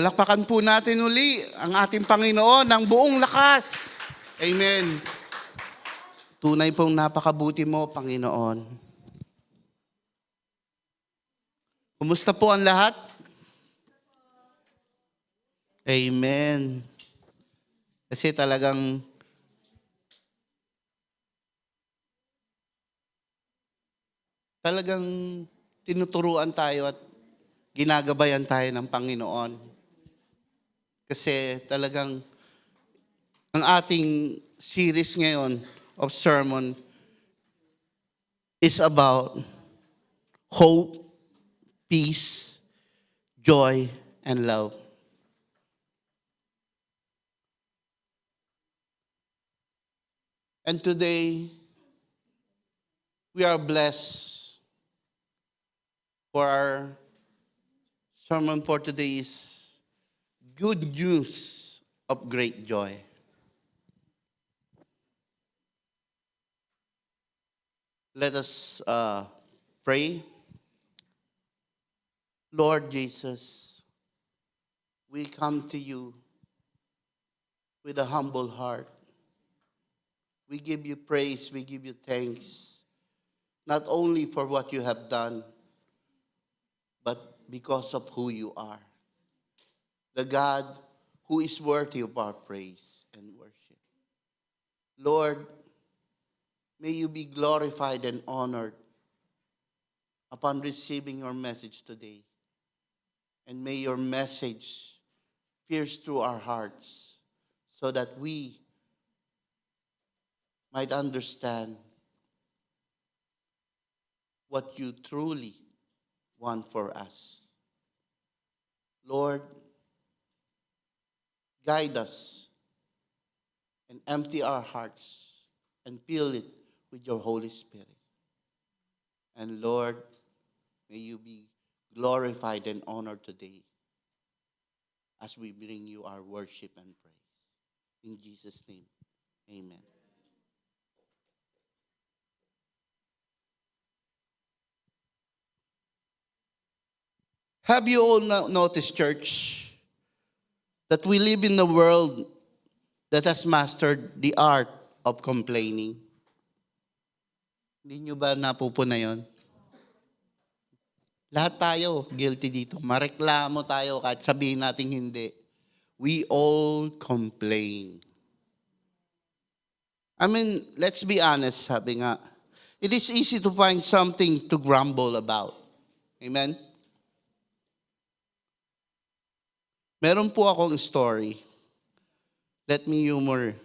Palakpakan po natin uli ang ating Panginoon ng buong lakas. Amen. Tunay pong napakabuti mo, Panginoon. Kumusta po ang lahat? Amen. Kasi talagang tinuturuan tayo at ginagabayan tayo ng Panginoon. Kasi talagang ang ating series ngayon of sermon is about hope, peace, joy, and love. And today, we are blessed for our sermon for today is good news of great joy. Let us pray. Lord Jesus, we come to you with a humble heart. We give you praise, we give you thanks, not only for what you have done, but because of who you are. The God who is worthy of our praise and worship. Lord, may you be glorified and honored upon receiving your message today. And may your message pierce through our hearts so that we might understand what you truly want for us. Lord, guide us and empty our hearts and fill it with your Holy Spirit. And Lord, may you be glorified and honored today as we bring you our worship and praise. In Jesus' name, amen. Have you all noticed, church, that we live in a world that has mastered the art of complaining? Hindi nyo ba napupuna yun? Lahat tayo guilty dito. Mareklamo tayo kahit sabihin natin hindi. We all complain. I mean, let's be honest, sabi nga, it is easy to find something to grumble about. Amen? Meron po akong story. Let me humor.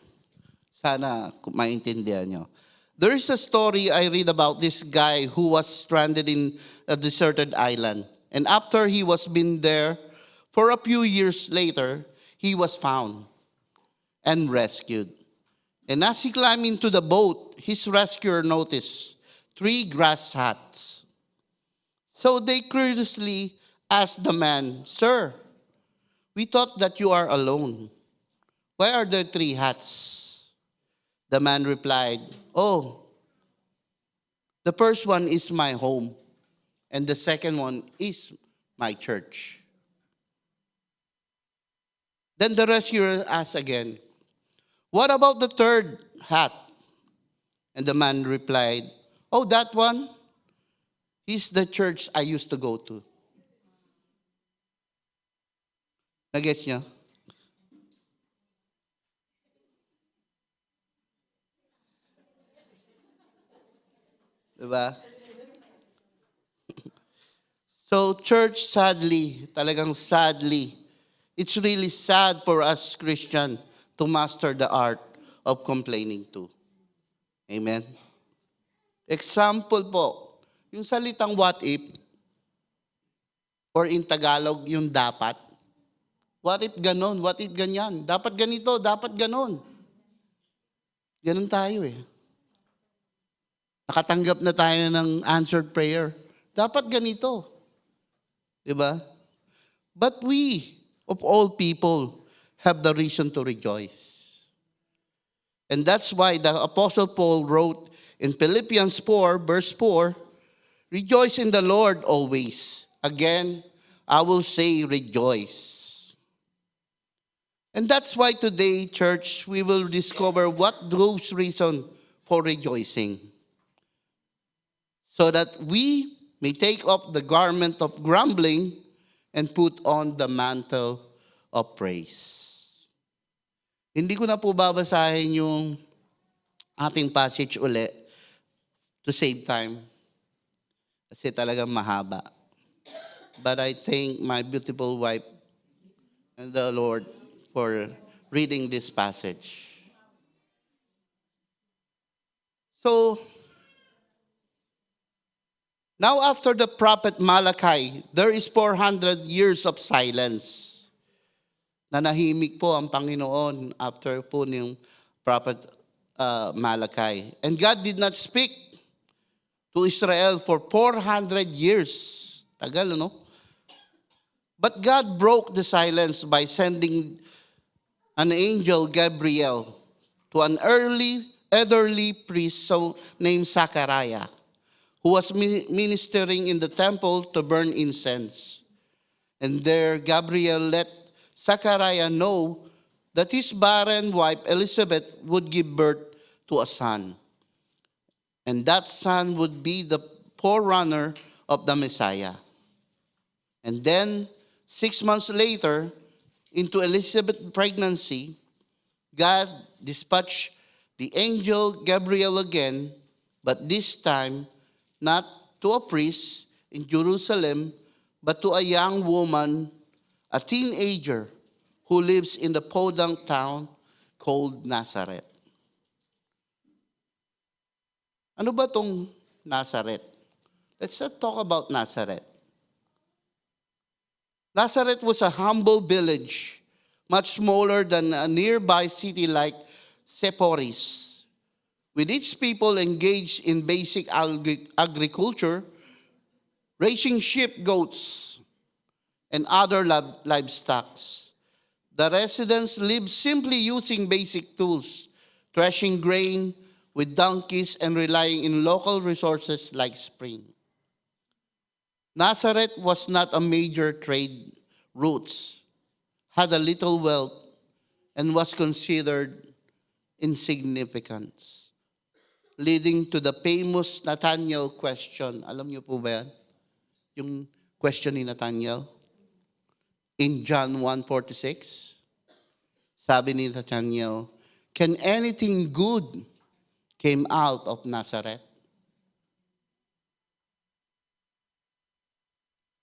Sana maintindihan nyo. There is a story I read about this guy who was stranded in a deserted island. And after he was been there, for a few years later, he was found and rescued. And as he climbed into the boat, his rescuer noticed 3 grass huts. So they curiously asked the man, "Sir, we thought that you are alone. Why are there 3 huts?" The man replied, "Oh, the first one is my home, and the second one is my church." Then the rescuer asked again, "What about the third hut?" And the man replied, "Oh, that one is the church I used to go to." Nagets nyo? Diba? So church, sadly, talagang sadly, it's really sad for us Christian to master the art of complaining too. Amen? Example po, yung salitang what if, or in Tagalog, yung dapat. What if ganon? What if ganyan? Dapat ganito, dapat ganon. Ganon tayo eh. Nakatanggap na tayo ng answered prayer. Dapat ganito. Diba? But we, of all people, have the reason to rejoice. And that's why the Apostle Paul wrote in Philippians 4, verse 4, "Rejoice in the Lord always. Again, I will say rejoice." And that's why today, church, we will discover what those reasons for rejoicing, so that we may take off the garment of grumbling and put on the mantle of praise. Hindi ko na po babasahin yung ating passage uli to save time. Kasi talagang mahaba. But I thank my beautiful wife and the Lord for reading this passage. So, now after the prophet Malachi, there is 400 years of silence. Nanahimik po ang Panginoon after po ng prophet Malachi. And God did not speak to Israel for 400 years. Tagal, no? But God broke the silence by sending an angel, Gabriel, to an elderly priest named Zachariah, who was ministering in the temple to burn incense. And there, Gabriel let Zachariah know that his barren wife Elizabeth would give birth to a son. And that son would be the forerunner of the Messiah. And then, 6 months later, into Elizabeth's pregnancy, God dispatched the angel Gabriel again, but this time not to a priest in Jerusalem, but to a young woman, a teenager who lives in the podunk town called Nazareth. Ano ba tong Nazareth? Let's talk about Nazareth. Nazareth was a humble village, much smaller than a nearby city like Sepphoris, with its people engaged in basic agriculture, raising sheep, goats, and other livestock. The residents lived simply using basic tools, threshing grain with donkeys and relying on local resources like spring. Nazareth was not a major trade route, had a little wealth, and was considered insignificant, leading to the famous Nathanael question. Alam niyo po ba yan? Yung question ni Nathanael? In John 1:46, sabi ni Nathanael, can anything good came out of Nazareth?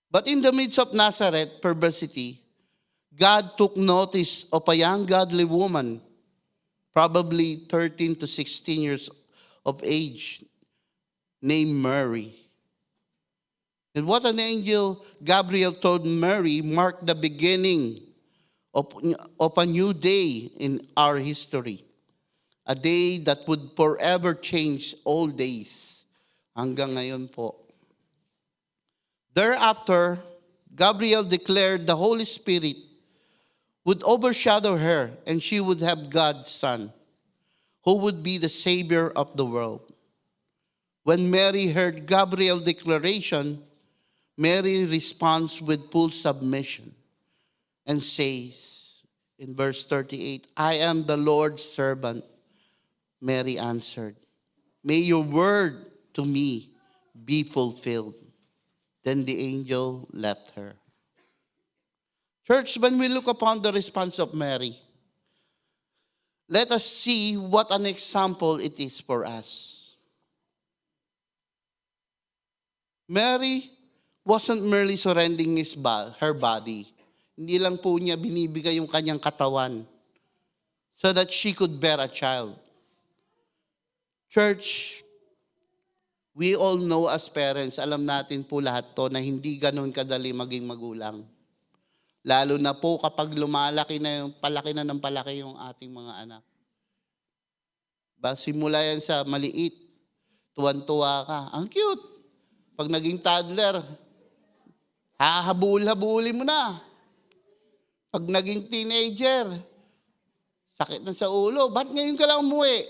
But in the midst of Nazareth perversity, God took notice of a young godly woman, probably 13 to 16 years of age, named Mary. And what an angel Gabriel told Mary marked the beginning of a new day in our history. A day that would forever change all days. Hanggang ngayon po. Thereafter, Gabriel declared the Holy Spirit would overshadow her and she would have God's Son, who would be the Savior of the world. When Mary heard Gabriel's declaration, Mary responds with full submission and says in verse 38, I am the Lord's servant. Mary answered, may your word to me be fulfilled. Then the angel left her. Church, when we look upon the response of Mary, let us see what an example it is for us. Mary wasn't merely surrendering her body. Hindi lang po niya binibigay yung kanyang katawan so that she could bear a child. Church, we all know as parents, alam natin po lahat to na hindi ganun kadali maging magulang. Lalo na po kapag lumalaki na yung palaki na ng palaki yung ating mga anak. Simula yan sa maliit, tuwan-tuwa ka. Ang cute. Pag naging toddler, hahabul-habulin mo na. Pag naging teenager, sakit na sa ulo. Ba't ngayon ka lang umuwi?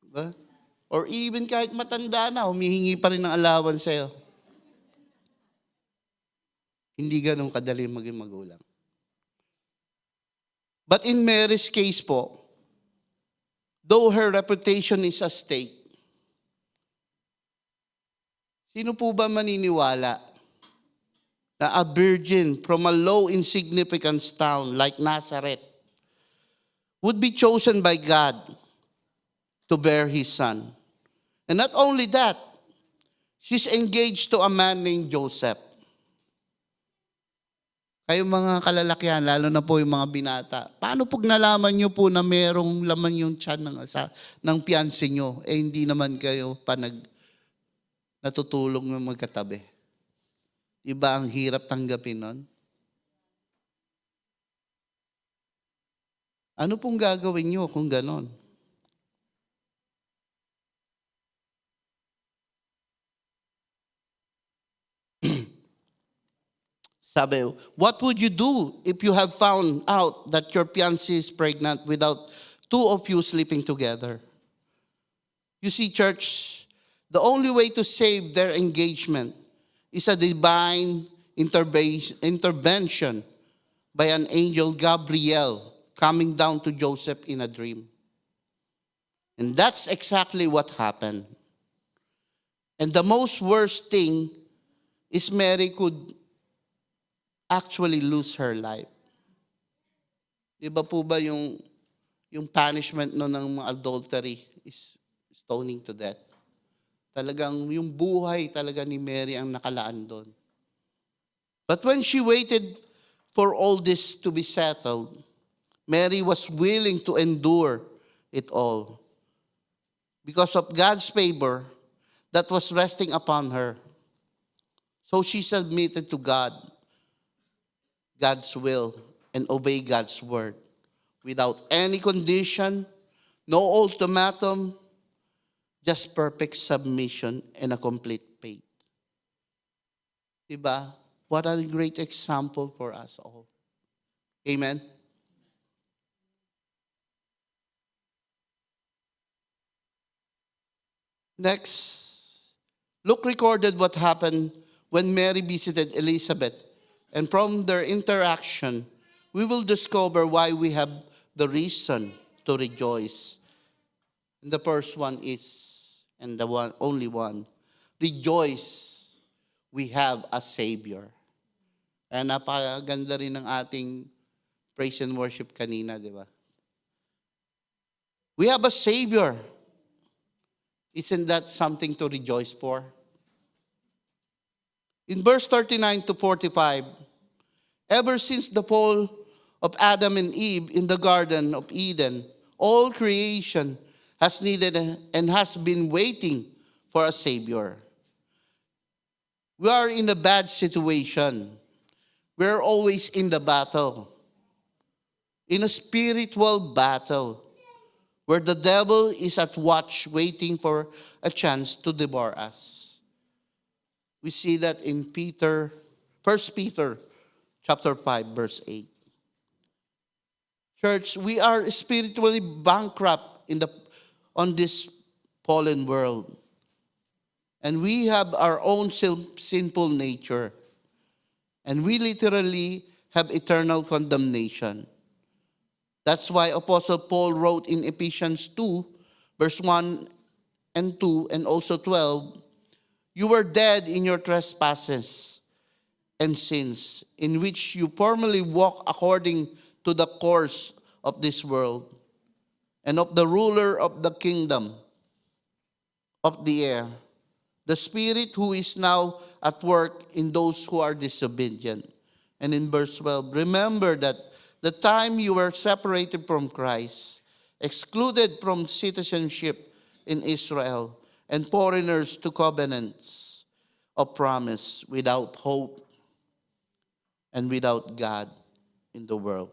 Diba? Or even kahit matanda na, humihingi pa rin ng allowance sa'yo. Hindi ganun kadali maging magulang. But in Mary's case po, though her reputation is at stake, sino po ba maniniwala na a virgin from a low insignificance town like Nazareth would be chosen by God to bear His son? And not only that, she's engaged to a man named Joseph. Kayo mga kalalakihan, lalo na po yung mga binata, paano pag nalaman nyo po na merong laman yung tiyan ng fiancé nyo, hindi naman kayo pa natutulog ng magkatabi? Diba ang hirap tanggapin nun? Ano pong gagawin nyo kung ganon? Sabi, what would you do if you have found out that your fiancé is pregnant without two of you sleeping together? You see, church, the only way to save their engagement is a divine intervention by an angel Gabriel coming down to Joseph in a dream. And that's exactly what happened. And the most worst thing is Mary could actually lose her life. Di ba po ba yung punishment no ng mga adultery is stoning to death? Talagang yung buhay talaga ni Mary ang nakalaan doon. But when she waited for all this to be settled, Mary was willing to endure it all because of God's favor that was resting upon her. So she submitted to God's will, and obey God's word without any condition, no ultimatum, just perfect submission and a complete faith. Diba? What a great example for us all. Amen? Next, Luke recorded what happened when Mary visited Elizabeth. And from their interaction, we will discover why we have the reason to rejoice. And the first one is, and the only one, rejoice, we have a Savior. And napakaganda rin ng ating praise and worship kanina, di ba? We have a Savior. Isn't that something to rejoice for? In verse 39 to 45, ever since the fall of Adam and Eve in the Garden of Eden, all creation has needed and has been waiting for a Savior. We are in a bad situation. We're always in the battle, in a spiritual battle, where the devil is at watch waiting for a chance to devour us. We see that in 1 Peter chapter 5, verse 8. Church, we are spiritually bankrupt on this fallen world. And we have our own sinful nature. And we literally have eternal condemnation. That's why Apostle Paul wrote in Ephesians 2, verse 1 and 2, and also 12, you were dead in your trespasses and sins, in which you formerly walked according to the course of this world, and of the ruler of the kingdom of the air, the Spirit who is now at work in those who are disobedient. And in verse 12, remember that the time you were separated from Christ, excluded from citizenship in Israel, and foreigners to covenants of promise, without hope and without God in the world.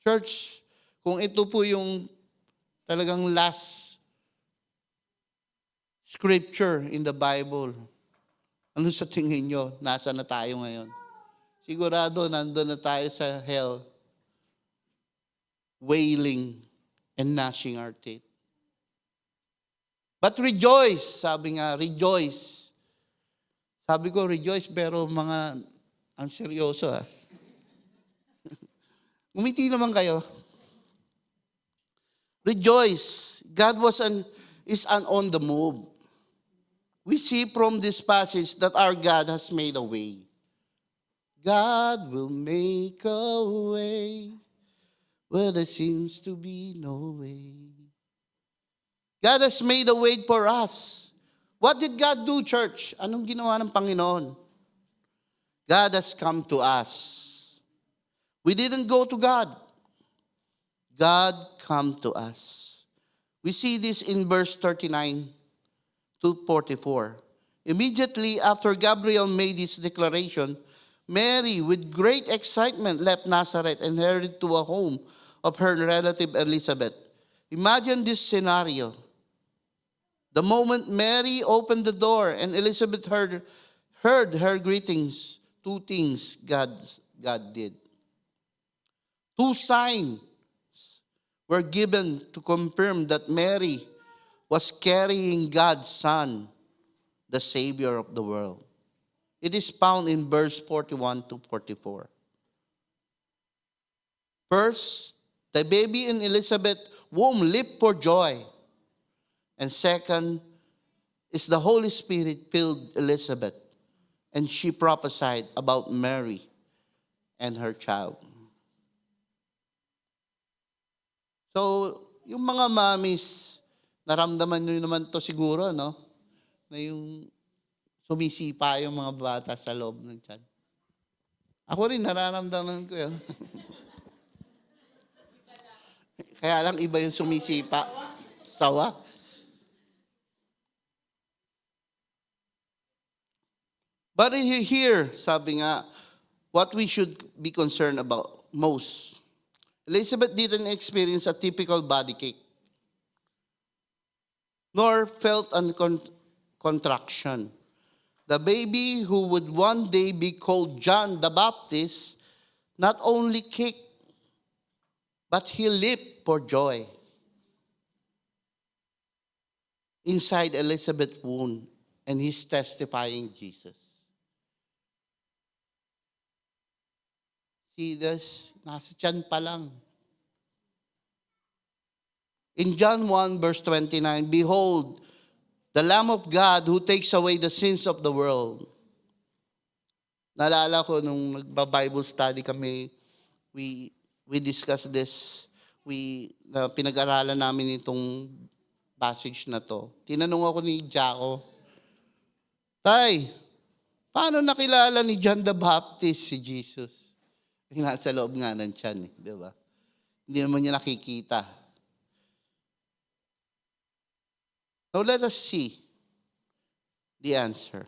Church, kung ito po yung talagang last scripture in the Bible, ano sa tingin nyo? Nasa na tayo ngayon? Sigurado, nandun na tayo sa hell, wailing and gnashing our teeth. But rejoice, sabi nga, rejoice. Sabi ko, rejoice, pero ang seryoso Ngumiti naman kayo. Rejoice. God is on the move. We see from this passage that our God has made a way. God will make a way where there seems to be no way. God has made a way for us. What did God do, church? Anong ginawa ng Panginoon? God has come to us. We didn't go to God. God come to us. We see this in verse 39 to 44. Immediately after Gabriel made his declaration, Mary, with great excitement, left Nazareth and hurried to a home of her relative Elizabeth. Imagine this scenario. The moment Mary opened the door and Elizabeth heard her greetings, two things God did. Two signs were given to confirm that Mary was carrying God's Son, the Savior of the world. It is found in verse 41 to 44. First, the baby in Elizabeth's womb leaped for joy. And second is the Holy Spirit filled Elizabeth, and she prophesied about Mary and her child. So, yung mga mommies, naramdaman nyo naman to siguro, no? Na yung sumisipa yung mga bata sa loob ng tiyan. Ako rin, nararamdaman ko yun. Kaya lang iba yung sumisipa. Sawa. But here, sabi nga, what we should be concerned about most. Elizabeth didn't experience a typical body ache, nor felt a contraction. The baby who would one day be called John the Baptist not only kicked, but he leaped for joy inside Elizabeth's womb, and he's testifying Jesus. See this? Nasa tiyan pa lang. In John 1 verse 29, behold, the Lamb of God who takes away the sins of the world. Naalala ko nung nagba-Bible study kami, we discussed this. Pinag-aralan namin itong passage na to. Tinanong ako ni Jaco, Tay, paano nakilala ni John the Baptist si Jesus? Nasa loob nga ng tiyan, di ba? Hindi naman niya nakikita. Now let us see the answer.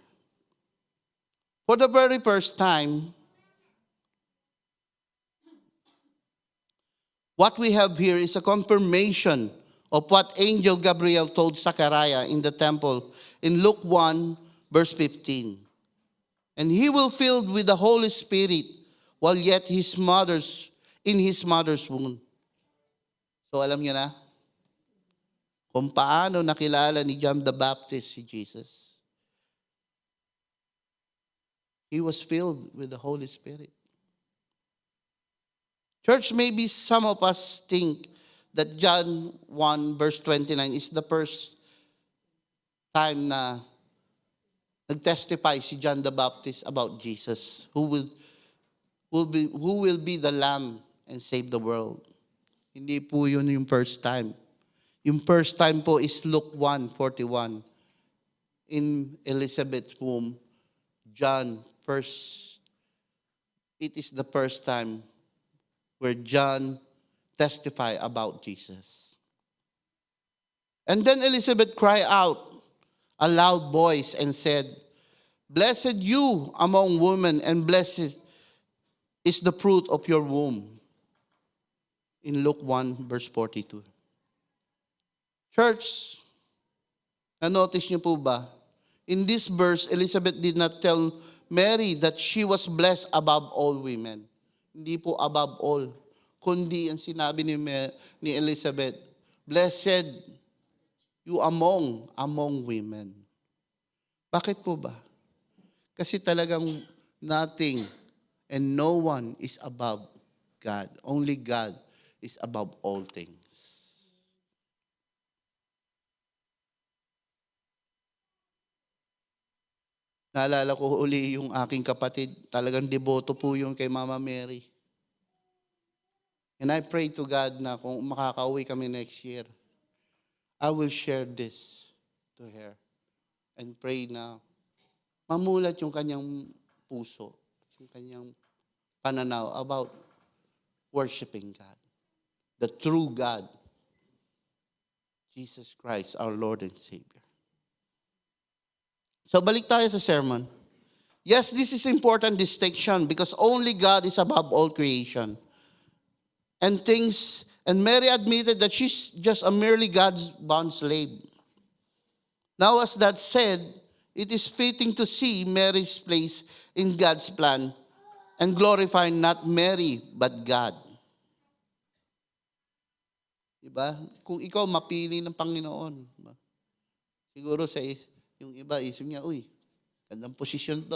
For the very first time, what we have here is a confirmation of what angel Gabriel told Zechariah in the temple in Luke 1 verse 15. And he will filled with the Holy Spirit while yet in his mother's womb. So alam niyo na kung paano nakilala ni John the Baptist si Jesus. He was filled with the Holy Spirit. Church, maybe some of us think that John 1 verse 29 is the first time na nag-testify si John the Baptist about Jesus, who will be the Lamb and save the world. Hindi po yun yung first time. Yung first time po is Luke 1:41. In Elizabeth's womb, it is the first time where John testified about Jesus. And then Elizabeth cried out a loud voice and said, Blessed you among women, and blessed is the fruit of your womb. In Luke 1 verse 42. Church, na-notice niyo po ba? In this verse, Elizabeth did not tell Mary that she was blessed above all women. Hindi po above all. Kundi ang sinabi ni Elizabeth, Blessed you among women. Bakit po ba? Kasi talagang nothing and no one is above God. Only God is above all things. Naalala ko uli yung aking kapatid, talagang deboto po yung kay Mama Mary. And I pray to God na kung makakauwi kami next year, I will share this to her and pray na mamulat yung kanyang puso, yung kanyang pananaw about worshiping God, the true God, Jesus Christ, our Lord and Savior. So balik tayo sa sermon. Yes, this is important distinction because only God is above all creation. And Mary admitted that she's just a merely God's bond slave. Now, as that said, it is fitting to see Mary's place in God's plan and glorify not Mary, but God. Diba? Kung ikaw mapili ng Panginoon, siguro yung iba isip niya, uy, gandang posisyon to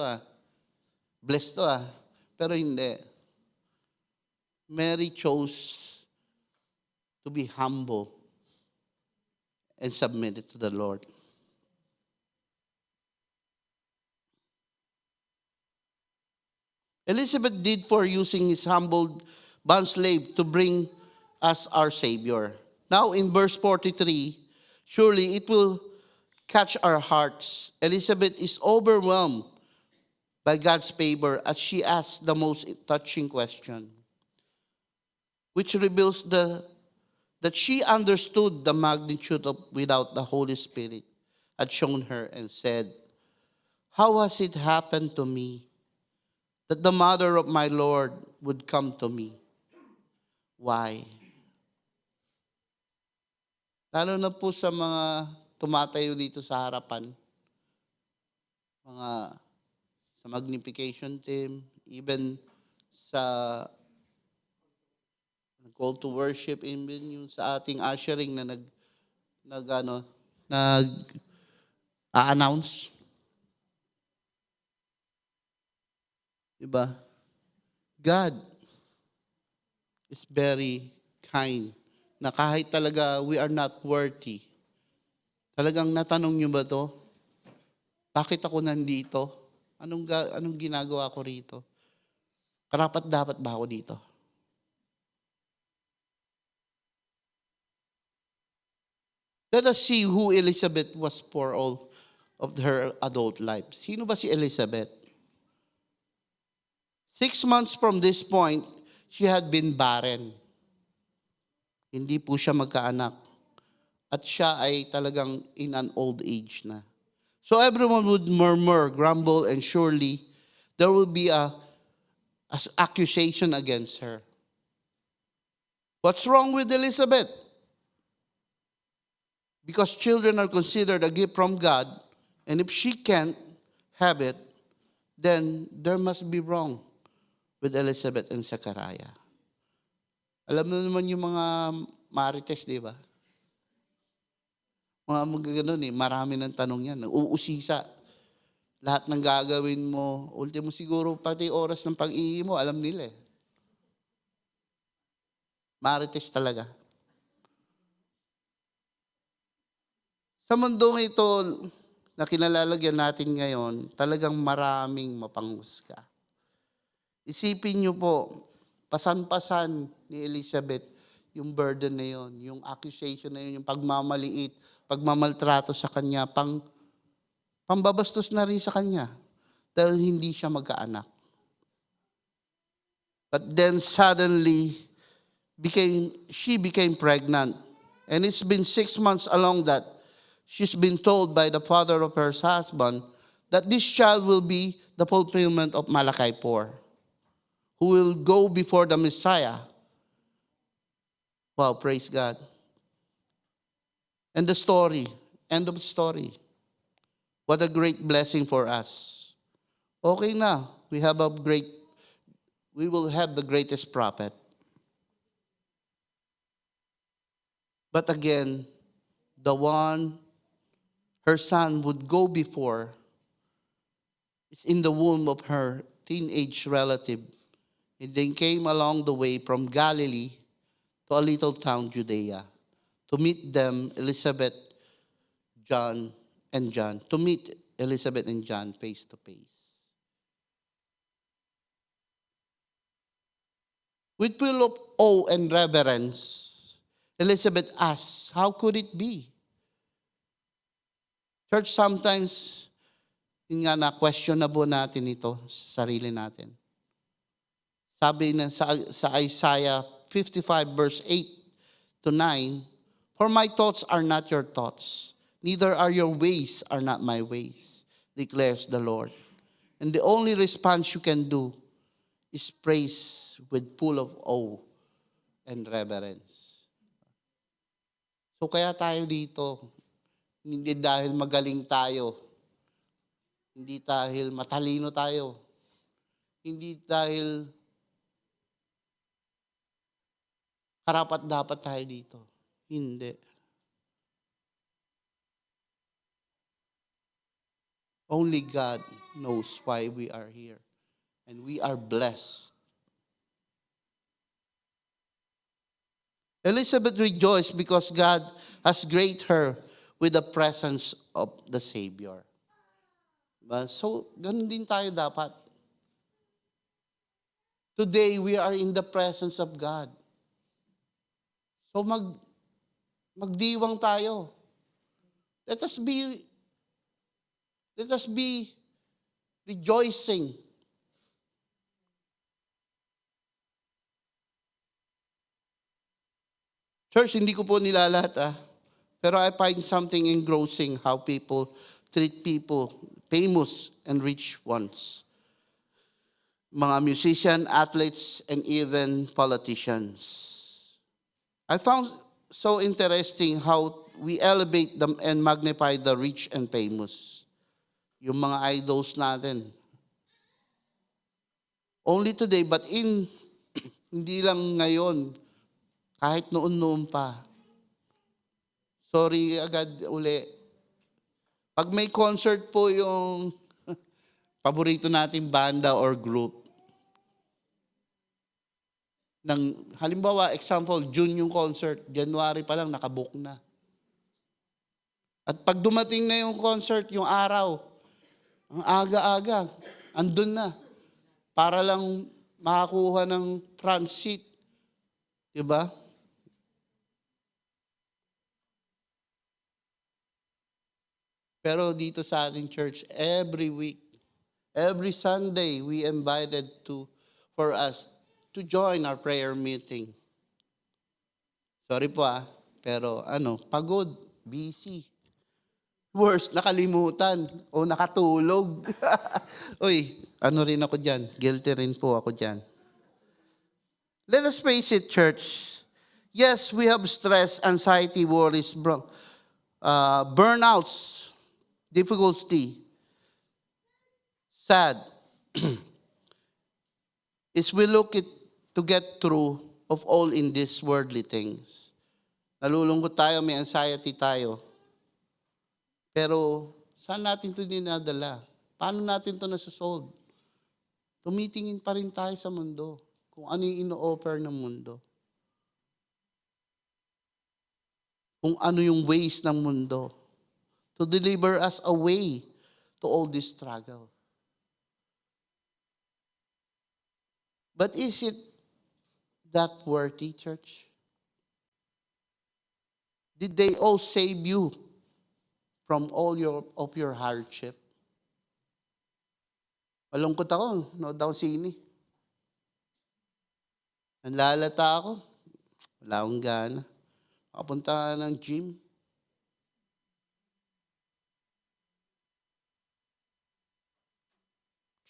blessed to Pero hindi. Mary chose to be humble and submitted to the Lord. Elizabeth did for using his humble bondslave to bring us our Savior. Now in verse 43, surely it will catch our hearts. Elizabeth is overwhelmed by God's favor as she asks the most touching question, which reveals that she understood the magnitude of without the Holy Spirit had shown her and said, how has it happened to me that the mother of my Lord would come to me? Why? Lalo na po sa mga tumatayo dito sa harapan, mga sa magnification team, even sa call to worship, even yung sa ating ushering na nag-a-announce. Diba? God is very kind na kahit talaga we are not worthy. Talagang natanong niyo ba to? Bakit ako nandito? Anong ginagawa ko rito? Karapat dapat ba ako dito? Let us see who Elizabeth was for all of her adult life. Sino ba si Elizabeth? 6 months from this point, she had been barren. Hindi po siya magkaanak. At siya ay talagang in an old age na. So everyone would murmur, grumble, and surely there will be a accusation against her. What's wrong with Elizabeth? Because children are considered a gift from God, and if she can't have it, then there must be wrong with Elizabeth and Zechariah. Alam mo naman yung mga marites, di ba? Mga magaganon marami ng tanong yan. Uusisa. Lahat ng gagawin mo, ultimo siguro pati oras ng pag-iwi mo, alam nila Marites talaga. Sa mundong ito na kinalalagyan natin ngayon, talagang maraming mapanghusga. Isipin niyo po, pasan-pasan ni Elizabeth yung burden na yon, yung accusation na yun, yung pagmamaliit, pagmamaltrato sa kanya, pambabastos na rin sa kanya dahil hindi siya magkaanak. But then suddenly, she became pregnant. And it's been 6 months along that she's been told by the father of her husband that this child will be the fulfillment of Malachi 4, who will go before the Messiah. Wow, praise God. And the story, end of story. What a great blessing for us. Okay na, we will have the greatest prophet. But again, the one her son would go before is in the womb of her teenage relative And they came along the way from Galilee to a little town, Judea, to meet them, to meet Elizabeth and John face to face. With full of awe and reverence, Elizabeth asks, how could it be? Church, sometimes, yun nga na, questionable natin ito sa sarili natin. Sabi na sa Isaiah 55 verse 8 to 9, for my thoughts are not your thoughts, neither are your ways are not my ways, declares the Lord. And the only response you can do is praise with full of awe and reverence. So kaya tayo dito, hindi dahil magaling tayo, hindi dahil matalino tayo, hindi dahil karapat-dapat tayo dito. Hindi. Only God knows why we are here. And we are blessed. Elizabeth rejoiced because God has graced her with the presence of the Savior. Diba? So, ganun din tayo dapat. Today, we are in the presence of God. So, magdiwang tayo. Let us be rejoicing. Church, hindi ko po nilalahat pero I find something engrossing how people treat people, famous and rich ones. Mga musicians, athletes, and even politicians. I found so interesting how we elevate them and magnify the rich and famous. Yung mga idols natin. Only today, but hindi lang ngayon, kahit noon pa. Sorry agad uli. Pag may concert po yung paborito nating banda or group, halimbawa, example, June yung concert, January pa lang nakabook na. At pag dumating na yung concert, yung araw, ang aga-aga, andun na. Para lang makakuha ng front seat. Diba? Pero dito sa ating church, every week, every Sunday, we invited for us to join our prayer meeting. Sorry po pero pagod, busy. Worse, nakalimutan o nakatulog. Uy, rin ako dyan. Guilty rin po ako dyan. Let us face it, church. Yes, we have stress, anxiety, worries, burnouts, difficulty, sad. Is we look to get through of all in these worldly things. Nalulungkot tayo, may anxiety tayo. Pero saan natin ito dinadala? Paano natin ito nasa-solve? Tumitingin pa rin tayo sa mundo kung ano yung ino-offer ng mundo. Kung ano yung ways ng mundo to deliver us away to all this struggle. But is it that worthy, church? Did they all save you from all of your hardship? Malungkot ako, no daw sini. Nanlalata ako. Wala akong gana. Makapunta ng gym.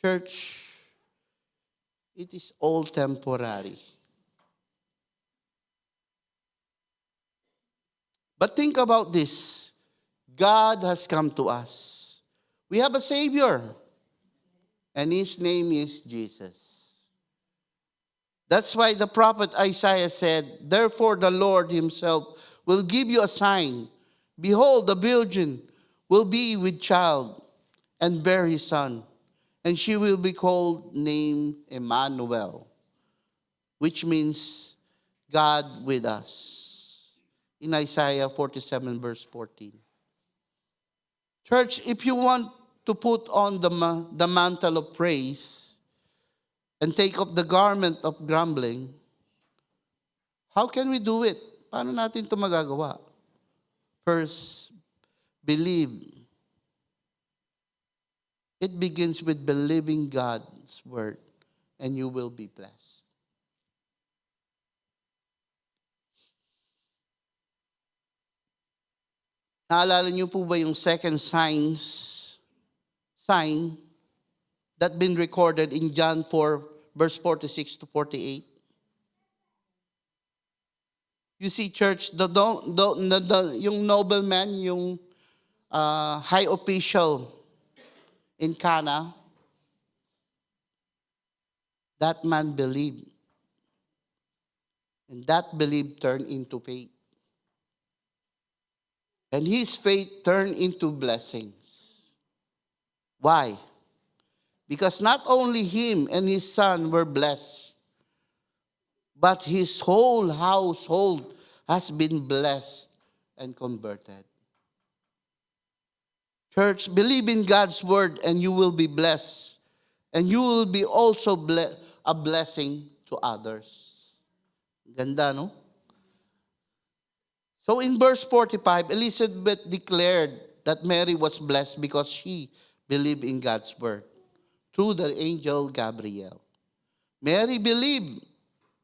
Church, it is all temporary. But think about this. God has come to us. We have a Savior. And His name is Jesus. That's why the prophet Isaiah said, therefore the Lord Himself will give you a sign. Behold, the virgin will be with child and bear His son. And she will be called named Emmanuel. which means God with us. In Isaiah 47 verse 14. Church, if you want to put on the mantle of praise and take up the garment of grumbling, how can we do it? Paano natin ito magagawa? First, believe. It begins with believing God's word, and you will be blessed. Naalala niyo po ba yung second sign that been recorded in John 4, verse 46 to 48? You see, church, yung nobleman, yung high official in Cana, that man believed. And that belief turned into faith. And his faith turned into blessings. Why? Because not only him and his son were blessed, but his whole household has been blessed and converted. Church, believe in God's word and you will be blessed. And you will be also a blessing to others. Ganda, no? So in verse 45, Elizabeth declared that Mary was blessed because she believed in God's word through the angel Gabriel. Mary believed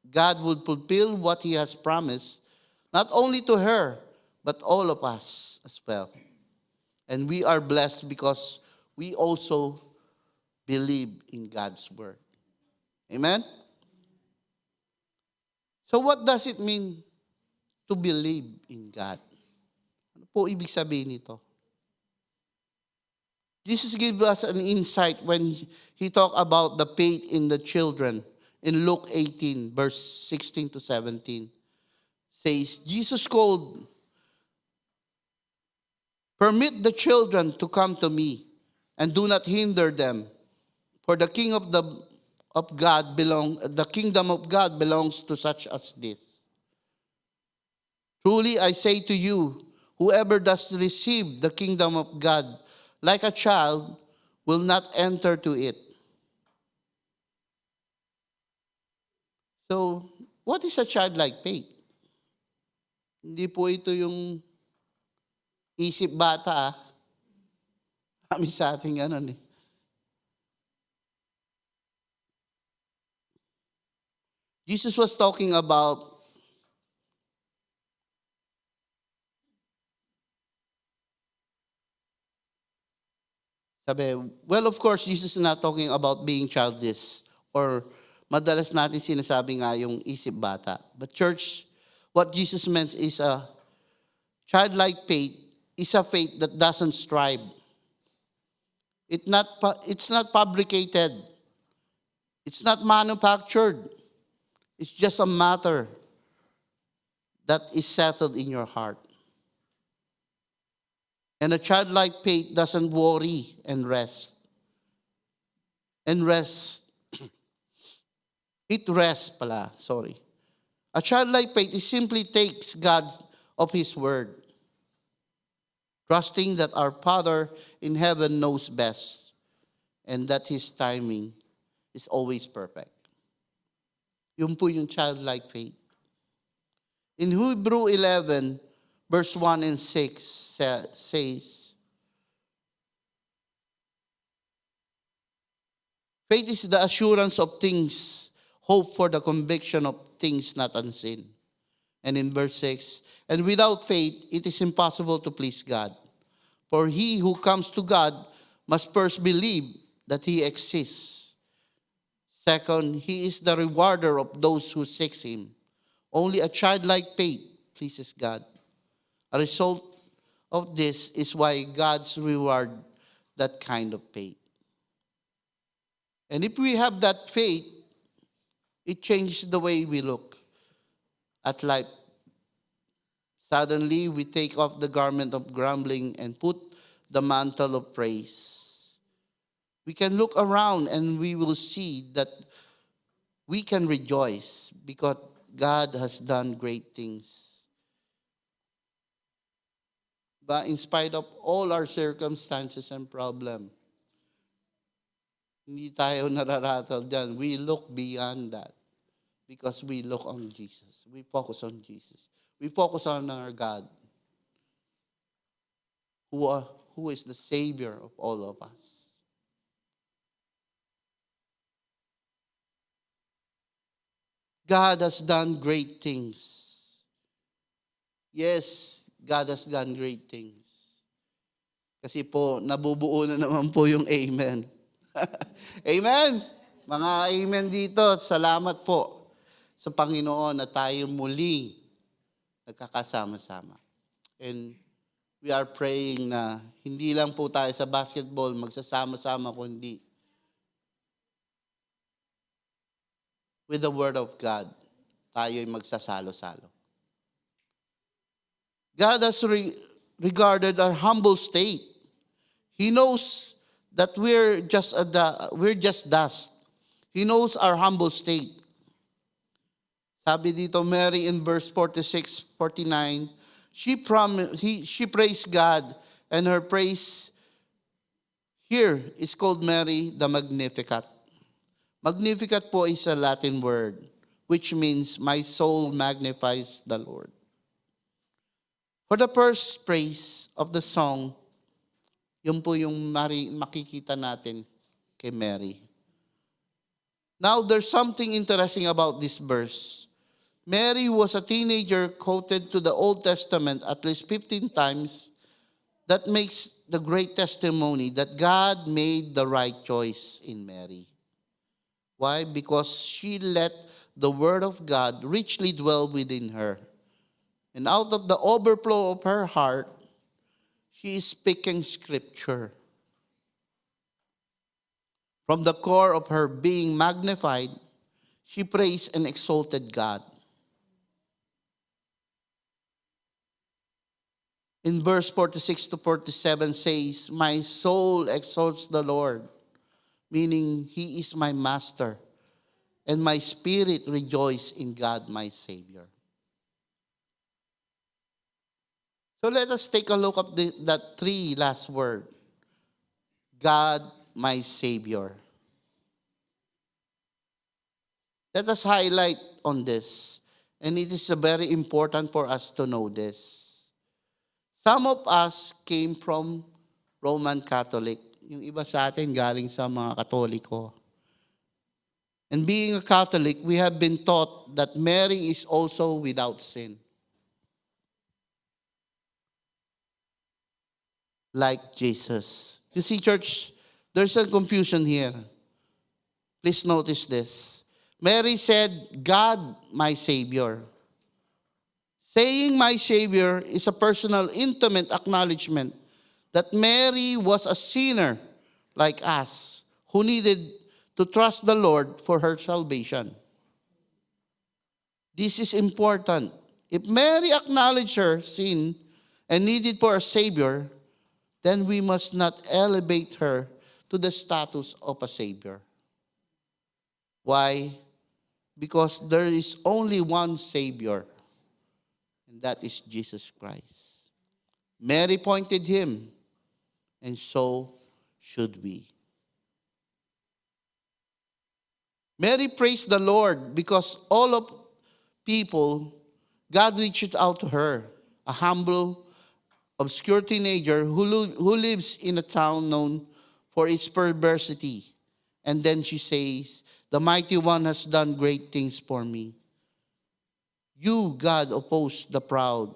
God would fulfill what he has promised, not only to her, but all of us as well. And we are blessed because we also believe in God's word. Amen? So what does it mean to believe in God? Ano po ibig sabihin nito? Jesus gave us an insight when he talked about the faith in the children. In Luke 18, verse 16 to 17, says, Jesus called, "Permit the children to come to me, and do not hinder them, for the kingdom of God belongs to such as this. Truly I say to you, whoever does receive the kingdom of God like a child will not enter to it." So, what is a childlike faith? Hindi po ito yung isip bata. Kami sa ating ganun eh. Jesus was talking about well, of course, Jesus is not talking about being childish or madalas natin sinasabi nga yung isip bata. But church, what Jesus meant is a childlike faith is a faith that doesn't strive. It's not fabricated. It's not manufactured. It's just a matter that is settled in your heart. And a childlike faith doesn't worry and rest. It rests pala, sorry. A childlike faith is simply takes God of his word, trusting that our Father in heaven knows best and that his timing is always perfect. Yun po yung childlike faith. In Hebrew 11, verse 1 and 6 says, faith is the assurance of things, hope for the conviction of things not unseen. And in verse 6, and without faith, it is impossible to please God. For he who comes to God must first believe that he exists. Second, he is the rewarder of those who seek him. Only a childlike faith pleases God. A result of this is why God's reward that kind of faith. And if we have that faith, it changes the way we look at life. Suddenly, we take off the garment of grumbling and put the mantle of praise. We can look around and we will see that we can rejoice because God has done great things. But in spite of all our circumstances and problem, hindi tayo nararattle dyan. We look beyond that because we look on Jesus. We focus on Jesus. We focus on our God who is the Savior of all of us. God has done great things. Yes, God has done great things. Kasi po, nabubuo na naman po yung amen. Amen! Mga amen dito. Salamat po sa Panginoon na tayo muli nagkakasama-sama. And we are praying na hindi lang po tayo sa basketball magsasama-sama, kundi with the Word of God, tayo'y magsasalo-salo. God has regarded our humble state. He knows that we're just dust. He knows our humble state. Sabi dito, Mary in verse 46-49, she praised God, and her praise here is called Mary the Magnificat. Magnificat po is a Latin word, which means my soul magnifies the Lord. For the first praise of the song, yun po yung makikita natin kay Mary. Now, there's something interesting about this verse. Mary was a teenager quoted to the Old Testament at least 15 times. That makes the great testimony that God made the right choice in Mary. Why? Because she let the Word of God richly dwell within her. And out of the overflow of her heart, she is speaking Scripture. From the core of her being magnified, she praised and exalted God. In verse 46-47 says, my soul exalts the Lord, meaning He is my master, and my spirit rejoices in God my Savior. So let us take a look at that three last word. God, my Savior. Let us highlight on this. And it is very important for us to know this. Some of us came from Roman Catholic. Yung iba sa atin galing sa mga Katoliko. And being a Catholic, we have been taught that Mary is also without sin. Like Jesus. You see, church, there's a confusion here. Please notice this. Mary said, God, my Savior. Saying my Savior is a personal, intimate acknowledgement that Mary was a sinner like us who needed to trust the Lord for her salvation. This is important. If Mary acknowledged her sin and needed for a Savior, then we must not elevate her to the status of a Savior. Why? Because there is only one Savior, and that is Jesus Christ. Mary pointed Him, and so should we. Mary praised the Lord because all of people, God reached out to her, a humble, obscure teenager who lives in a town known for its perversity. And then she says, the mighty one has done great things for me. You, God, oppose the proud,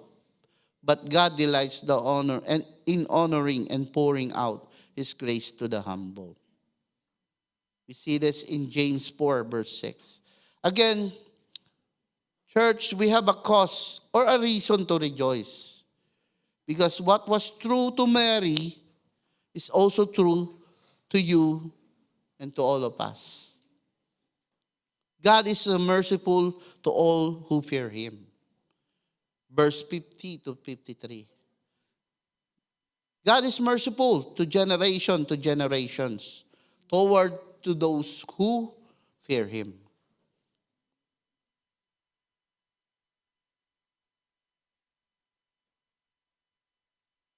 but God delights the honor and in honoring and pouring out His grace to the humble. We see this in James 4, verse 6. Again, church, we have a cause or a reason to rejoice. Because what was true to Mary is also true to you and to all of us. God is merciful to all who fear Him. Verse 50-53. God is merciful to generations, toward to those who fear Him.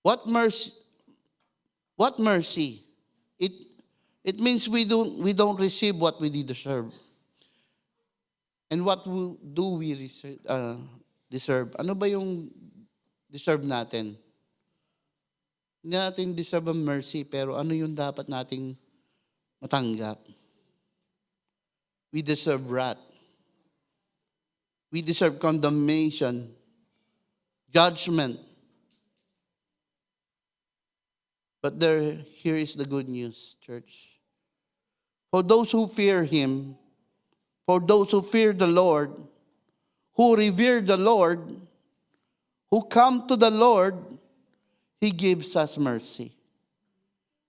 What mercy? What mercy? It it means we don't receive what we deserve. And what do we deserve? Ano ba yung deserve natin? Hindi natin deserve ang mercy, pero ano yung dapat nating matanggap? We deserve wrath. We deserve condemnation, judgment. But here is the good news, church. For those who fear Him, for those who fear the Lord, who revere the Lord, who come to the Lord, He gives us mercy.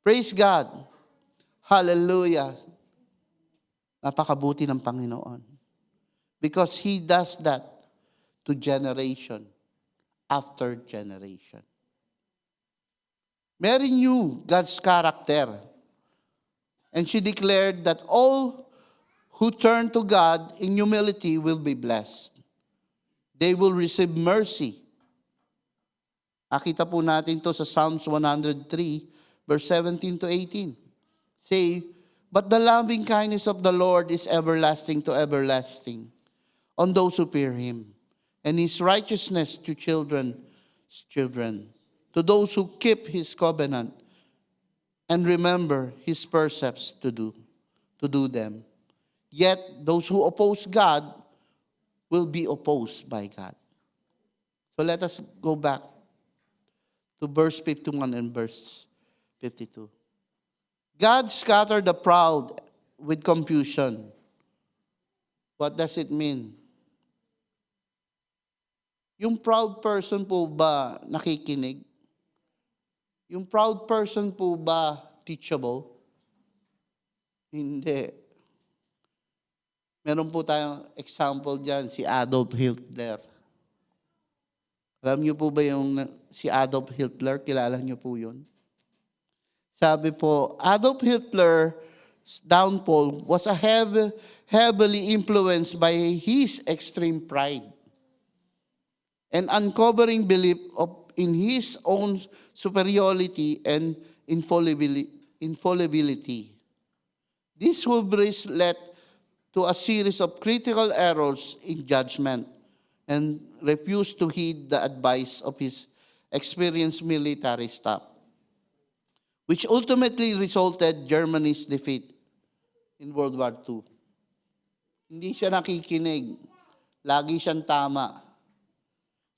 Praise God. Hallelujah. Napakabuti ng Panginoon. Because He does that to generation after generation. Mary knew God's character. And she declared that all who turn to God in humility will be blessed. They will receive mercy. Nakita po natin to sa Psalms 103, verse 17 to 18. Say, but the loving kindness of the Lord is everlasting to everlasting on those who fear Him, and His righteousness to children's children, to those who keep His covenant and remember His precepts to do them. Yet those who oppose God will be opposed by God. So let us go back to verse 51 and verse 52. God scattered the proud with confusion. What does it mean? Yung proud person po ba nakikinig? Yung proud person po ba teachable? Hindi. Meron po tayong example dyan, si Adolf Hitler. Alam niyo po ba si Adolf Hitler? Kilala niyo po yun? Sabi po, Adolf Hitler's downfall was heavily influenced by his extreme pride and uncovering belief in his own superiority and infallibility. This hubris led to a series of critical errors in judgment and refused to heed the advice of his experienced military staff, which ultimately resulted Germany's defeat in World War II. Hindi siya nakikinig. Lagi siyang tama.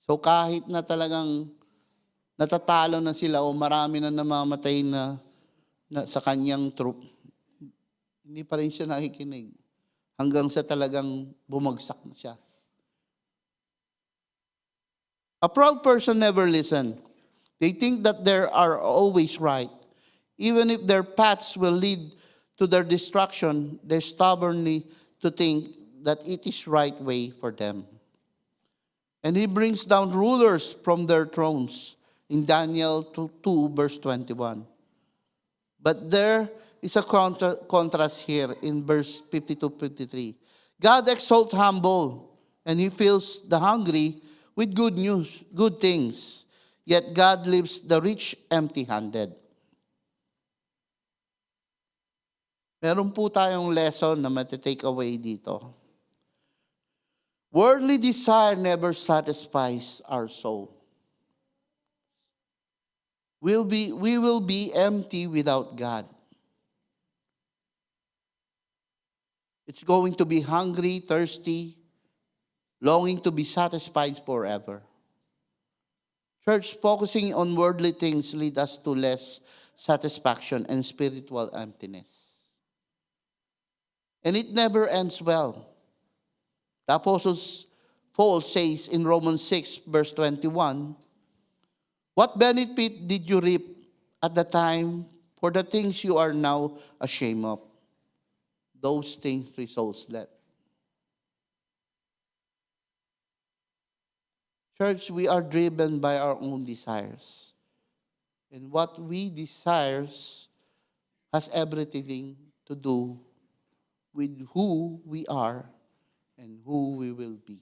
So kahit na talagang natatalo na sila o marami na namamatay na sa kanyang troop, hindi pa rin siya nakikinig. Hanggang sa talagang bumagsak na siya. A proud person never listen. They think that they are always right. Even if their paths will lead to their destruction, they stubbornly to think that it is right way for them. And He brings down rulers from their thrones in Daniel 2, verse 21. But there is a contrast here in verse 52-53. God exalts humble, and He fills the hungry with good news, good things. Yet God leaves the rich empty-handed. Meron po tayong lesson na matitake away dito. Worldly desire never satisfies our soul. We will be empty without God. It's going to be hungry, thirsty, longing to be satisfied forever. Church, focusing on worldly things lead us to less satisfaction and spiritual emptiness. And it never ends well. The Apostle Paul says in Romans 6, verse 21, what benefit did you reap at the time for the things you are now ashamed of? Those things result death. Church, we are driven by our own desires. And what we desires has everything to do with who we are and who we will be.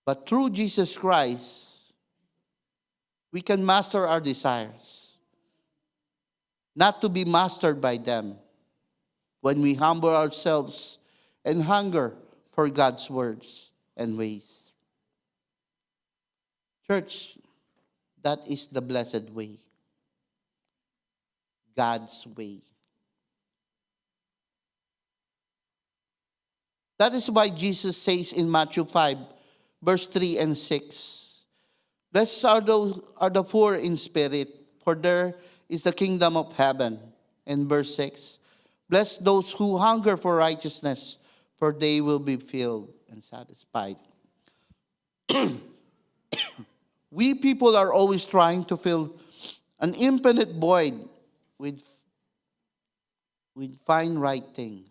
But through Jesus Christ, We can master our desires, not to be mastered by them. When we humble ourselves and hunger for God's words and ways. Church, that is the blessed way. God's way. That is why Jesus says in Matthew 5, verse 3 and 6, Blessed are the poor in spirit, for there is the kingdom of heaven. And verse 6, Blessed those who hunger for righteousness, for they will be filled and satisfied. We people are always trying to fill an infinite void with find right things.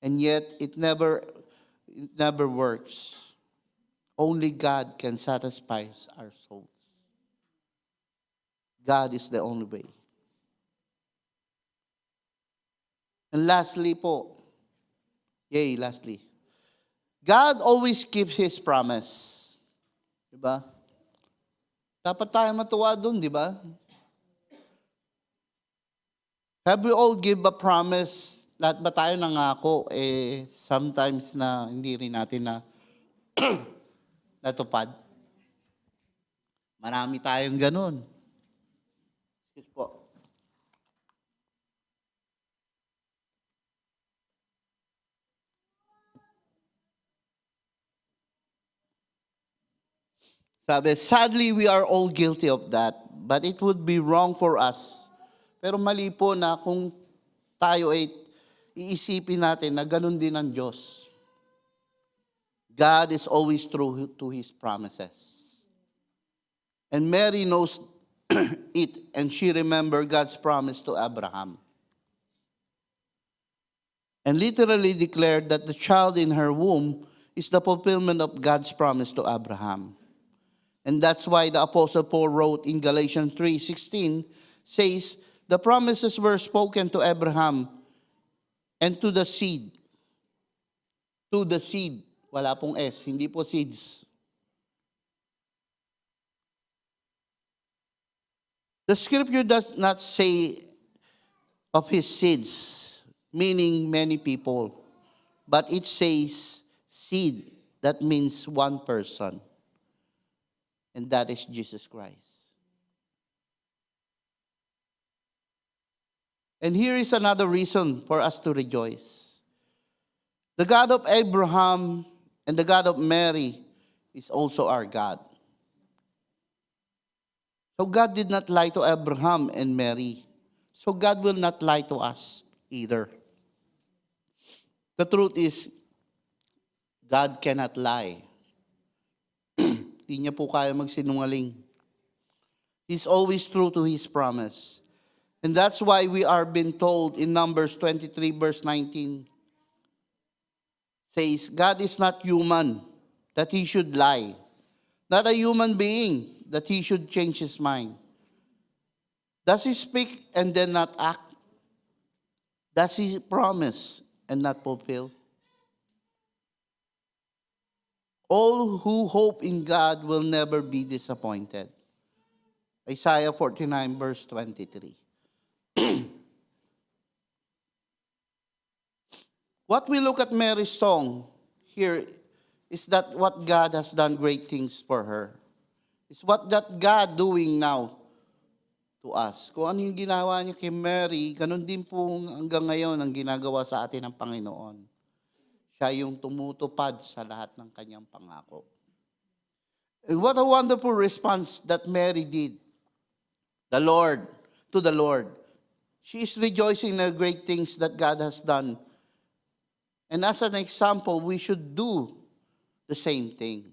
And yet it never works. Only God can satisfy our souls. God is the only way. And lastly, God always keeps His promise. Diba? Dapat tayo matuwa dun, di ba? Have we all give a promise? Lahat ba tayo nangako? Sometimes na hindi rin natin na natupad. Marami tayong ganun. Excuse po. Sabi, sadly, we are all guilty of that. But it would be wrong for us. Pero mali po na kung tayo ay iisipin natin na ganun din ang Diyos. God is always true to His promises. And Mary knows it, and she remembered God's promise to Abraham. And literally declared that the child in her womb is the fulfillment of God's promise to Abraham. And that's why the Apostle Paul wrote in Galatians 3:16, says, the promises were spoken to Abraham and to the seed. To the seed. Wala pong S, hindi po seeds. The scripture does not say of his seeds, meaning many people, but it says seed, that means one person. And that is Jesus Christ. And here is another reason for us to rejoice. The God of Abraham and the God of Mary is also our God. So God did not lie to Abraham and Mary. So God will not lie to us either. The truth is, God cannot lie. Hindi niya po kaya magsinungaling. He's always true to His promise. And that's why we are being told in Numbers 23 verse 19, says, God is not human that He should lie. Not a human being that He should change His mind. Does He speak and then not act? Does He promise and not fulfill? All who hope in God will never be disappointed. Isaiah 49 verse 23. What we look at Mary's song here is that what God has done great things for her. It's what that God doing now to us. Kung ano yung ginawa niya kay Mary, ganun din po hanggang ngayon ang ginagawa sa atin ng Panginoon. Siya yung tumutupad sa lahat ng kanyang pangako. And what a wonderful response that Mary did. To the Lord. She is rejoicing in the great things that God has done. And as an example, we should do the same thing.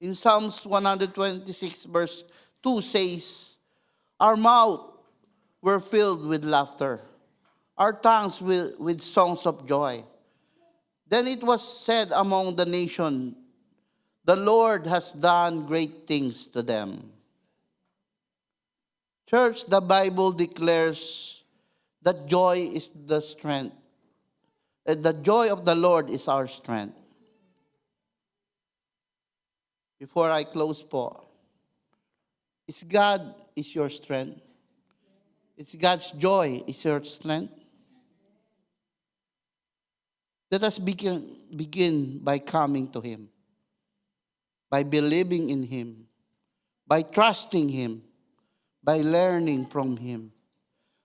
In Psalms 126 verse 2 says, our mouth were filled with laughter, our tongues with songs of joy. Then it was said among the nation, the Lord has done great things to them. Church, the Bible declares that joy is the strength. The joy of the Lord is our strength. Before I close po, Is God is your strength? It's God's joy is your strength? Let us begin by coming to Him, by believing in Him, by trusting Him, by learning from Him,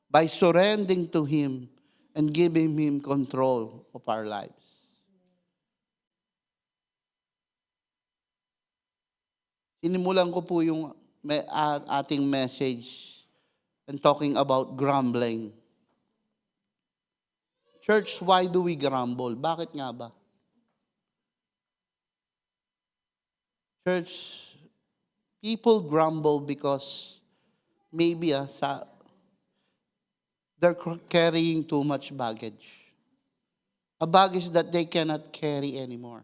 by surrendering to Him and giving Him control of our lives. Sinimulan ko po yung ating message and talking about grumbling. Church, why do we grumble? Bakit nga ba? Church, people grumble because maybe they're carrying too much baggage. A baggage that they cannot carry anymore.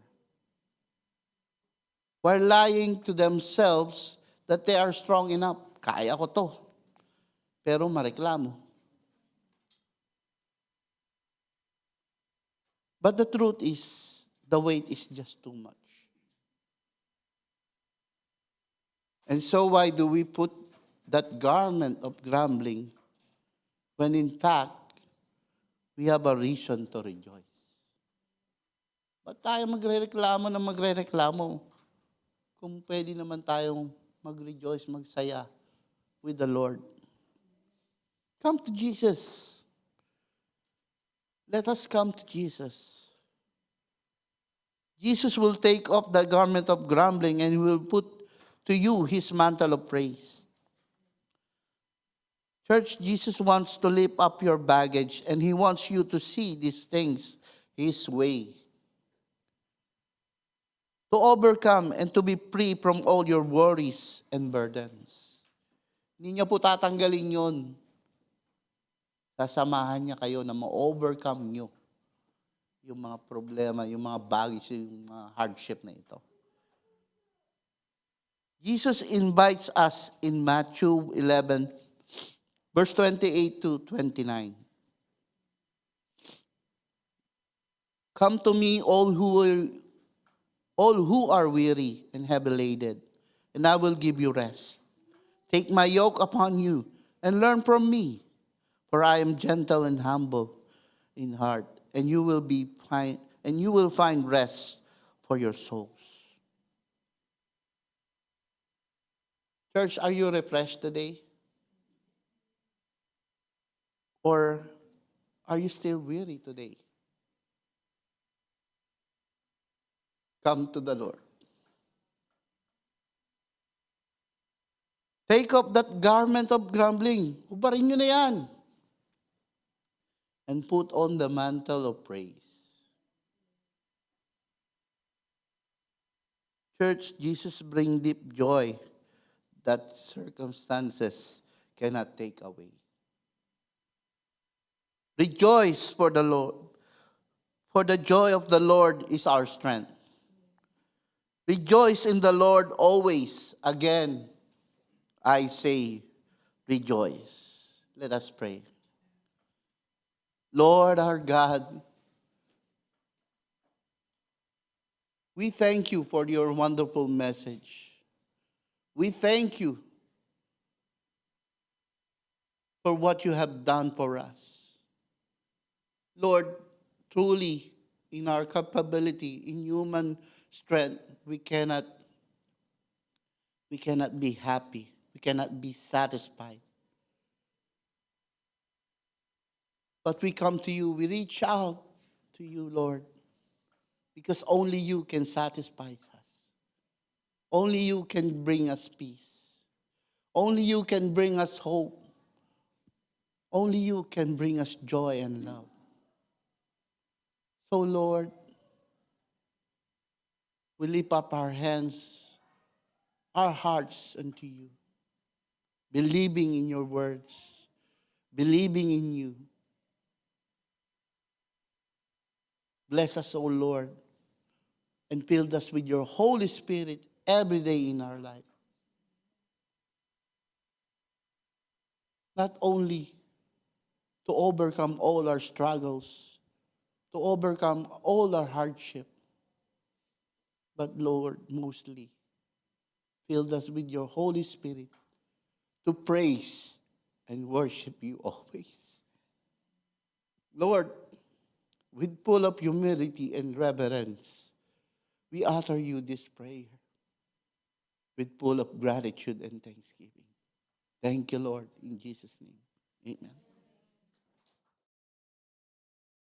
While lying to themselves that they are strong enough. Kaya ko to. Pero mareklamo. But the truth is, the weight is just too much. And so why do we put that garment of grumbling when in fact, we have a reason to rejoice? Ba't tayo magre-reklamo na magre-reklamo? Kung pwede naman tayong mag-rejoice, magsaya with the Lord. Come to Jesus. Let us come to Jesus. Jesus will take off the garment of grumbling and will put to you His mantle of praise. Church, Jesus wants to lift up your baggage and He wants you to see these things His way. To overcome and to be free from all your worries and burdens. Hindi niya po tatanggalin yun. Sasamahan niya kayo na ma-overcome niyo yung mga problema, yung mga baggage, yung mga hardship na ito. Jesus invites us in Matthew 11, verse 28 to 29. Come to me, all who are weary and heavy laden, and I will give you rest. Take my yoke upon you and learn from me, for I am gentle and humble in heart, and you will find rest for your souls. Church, are you refreshed today? Or are you still weary today? Come to the Lord. Take up that garment of grumbling. Hubarin nyo na yan. And put on the mantle of praise. Church, Jesus brings deep joy that circumstances cannot take away. Rejoice for the Lord, for the joy of the Lord is our strength. Rejoice in the Lord always. Again, I say, rejoice. Let us pray. Lord our God, we thank you for your wonderful message. We thank you for what you have done for us. Lord, truly, in our capability, in human strength, we cannot be happy. We cannot be satisfied. But we come to you, we reach out to you, Lord, because only you can satisfy us. Only you can bring us peace. Only you can bring us hope. Only you can bring us joy and love. So, Lord, we lift up our hands, our hearts unto you, believing in your words, believing in you. Bless us, O Lord, and fill us with your Holy Spirit every day in our life. Not only to overcome all our struggles, to overcome all our hardship, but Lord, mostly, fill us with your Holy Spirit to praise and worship you always. Lord, with full of humility and reverence, we utter you this prayer with full of gratitude and thanksgiving. Thank you, Lord, in Jesus' name. Amen.